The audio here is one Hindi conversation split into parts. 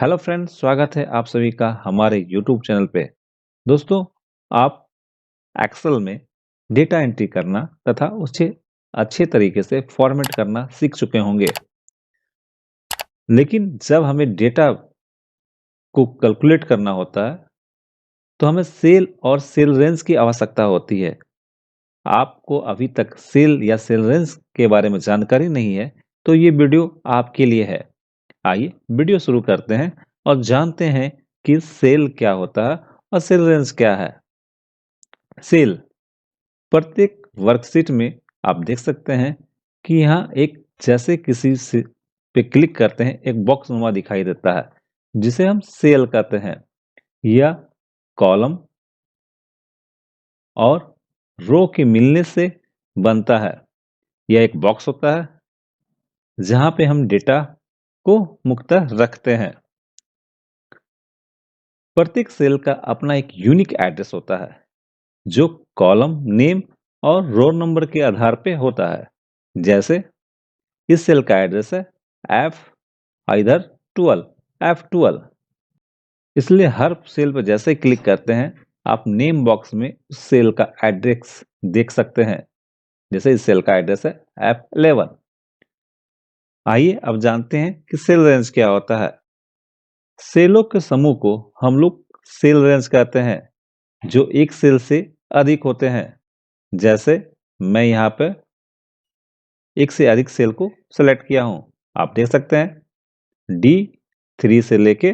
हेलो फ्रेंड्स, स्वागत है आप सभी का हमारे यूट्यूब चैनल पे। दोस्तों, आप एक्सेल में डेटा एंट्री करना तथा उसे अच्छे तरीके से फॉर्मेट करना सीख चुके होंगे। लेकिन जब हमें डेटा को कैलकुलेट करना होता है तो हमें सेल और सेल रेंज की आवश्यकता होती है। आपको अभी तक सेल या सेल रेंज के बारे में जानकारी नहीं है तो ये वीडियो आपके लिए है। आइए वीडियो शुरू करते हैं और जानते हैं कि सेल क्या होता है और सेल रेंज क्या है। सेल प्रत्येक वर्कशीट में आप देख सकते हैं कि यहाँ एक जैसे किसी से पे क्लिक करते हैं एक बॉक्स नुमा दिखाई देता है जिसे हम सेल कहते हैं। यह कॉलम और रो के मिलने से बनता है। यह एक बॉक्स होता है जहां पे हम डेटा को मुख्यतः रखते हैं। प्रत्येक सेल का अपना एक यूनिक एड्रेस होता है जो कॉलम नेम और रो नंबर के आधार पे होता है। जैसे इस सेल का एड्रेस है F इधर 12 F12। इसलिए हर सेल पर जैसे क्लिक करते हैं आप नेम बॉक्स में उस सेल का एड्रेस देख सकते हैं। जैसे इस सेल का एड्रेस है F11। आइए अब जानते हैं कि सेल रेंज क्या होता है। सेलों के समूह को हम लोग सेल रेंज कहते हैं जो एक सेल से अधिक होते हैं। जैसे मैं यहाँ पे एक से अधिक सेल को सेलेक्ट किया हूं। आप देख सकते हैं D3 से लेके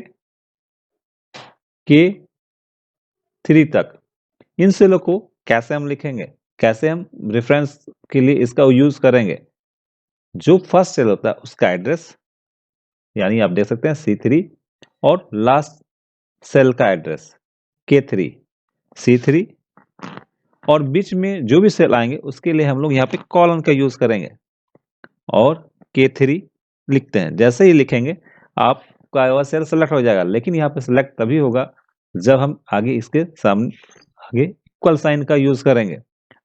K3 तक। इन सेलों को कैसे हम लिखेंगे, कैसे हम रेफरेंस के लिए इसका यूज करेंगे। जो फर्स्ट सेल होता है उसका एड्रेस यानी आप देख सकते हैं C3 और लास्ट सेल का एड्रेस K3 C3 और बीच में जो भी सेल आएंगे उसके लिए हम लोग यहाँ पे कॉलन का यूज करेंगे और K3 लिखते हैं। जैसे ही लिखेंगे आपका वह सेल सेलेक्ट हो जाएगा, लेकिन यहाँ पे सेलेक्ट तभी होगा जब हम आगे इसके सामने आगे इक्वल साइन का यूज करेंगे।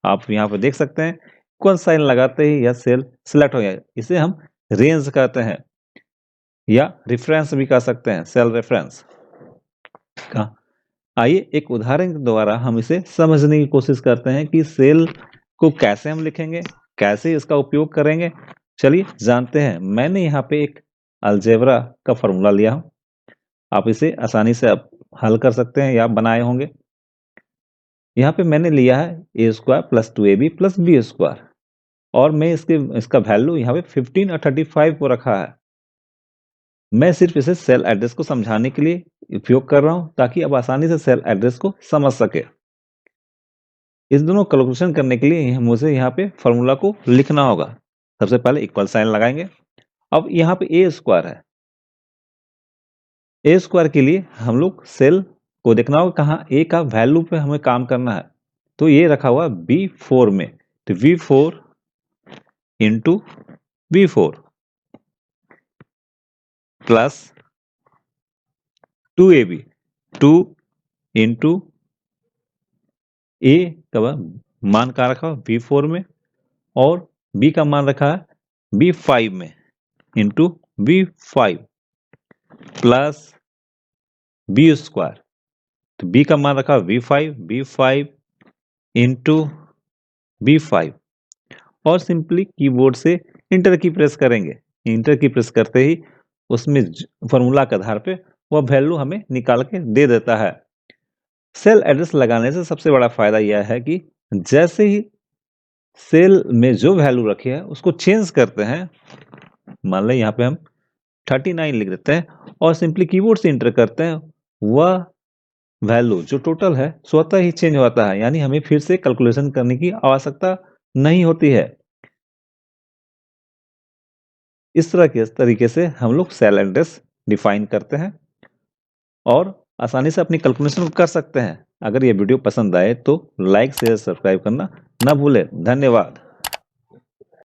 आप यहाँ पे देख सकते हैं इक्वल साइन लगाते ही यह सेल सेलेक्ट हो जाएगा। इसे हम रेंज कहते हैं या रेफरेंस भी कह सकते हैं, सेल रेफरेंस का। आइए एक उदाहरण के द्वारा हम इसे समझने की कोशिश करते हैं कि सेल को कैसे हम लिखेंगे, कैसे इसका उपयोग करेंगे। चलिए जानते हैं। मैंने यहाँ पे एक अलजेब्रा का फॉर्मूला लिया हूं। आप इसे आसानी से आप हल कर सकते हैं या बनाए होंगे। यहाँ पे मैंने लिया है a² + 2ab + b² और मैं इसका वैल्यू यहाँ पे 15 और 35 को रखा है। मैं सिर्फ इसे सेल एड्रेस को समझाने के लिए उपयोग कर रहा हूं ताकि आप आसानी से सेल एड्रेस को समझ सके। इस दोनों कैलकुलेशन करने के लिए मुझे यहाँ पे फॉर्मूला को लिखना होगा। सबसे पहले इक्वल साइन लगाएंगे। अब यहाँ पे a² है। a² के लिए हम लोग सेल को देखना होगा कहाँ a का वैल्यू पे हमें काम करना है। तो ये रखा हुआ B4 में, तो V4 into B4 plus 2ab 2 into a का मान का रखा V4 में और b का मान रखा है B5 में इंटू B5 प्लस B²। तो b का मान रखा B5 इंटू B5 और सिंपली कीबोर्ड से इंटर की प्रेस करेंगे। इंटर की प्रेस करते ही उसमें फॉर्मूला के आधार पे वह वैल्यू हमें निकाल के दे देता है। सेल एड्रेस लगाने से सबसे बड़ा फायदा यह है कि जैसे ही सेल में जो वैल्यू रखे है उसको चेंज करते हैं, मान लें यहाँ पे हम 39 लिख देते हैं और सिंपली कीबोर्ड से इंटर करते हैं, वह वैल्यू जो टोटल है स्वतः ही चेंज होता है। यानी हमें फिर से कैलकुलेशन करने की आवश्यकता नहीं होती है। इस तरह के तरीके से हम लोग सेल एड्रेस डिफाइन करते हैं और आसानी से अपनी कैलकुलेशन कर सकते हैं। अगर ये वीडियो पसंद आए तो लाइक शेयर सब्सक्राइब करना ना भूलें। धन्यवाद।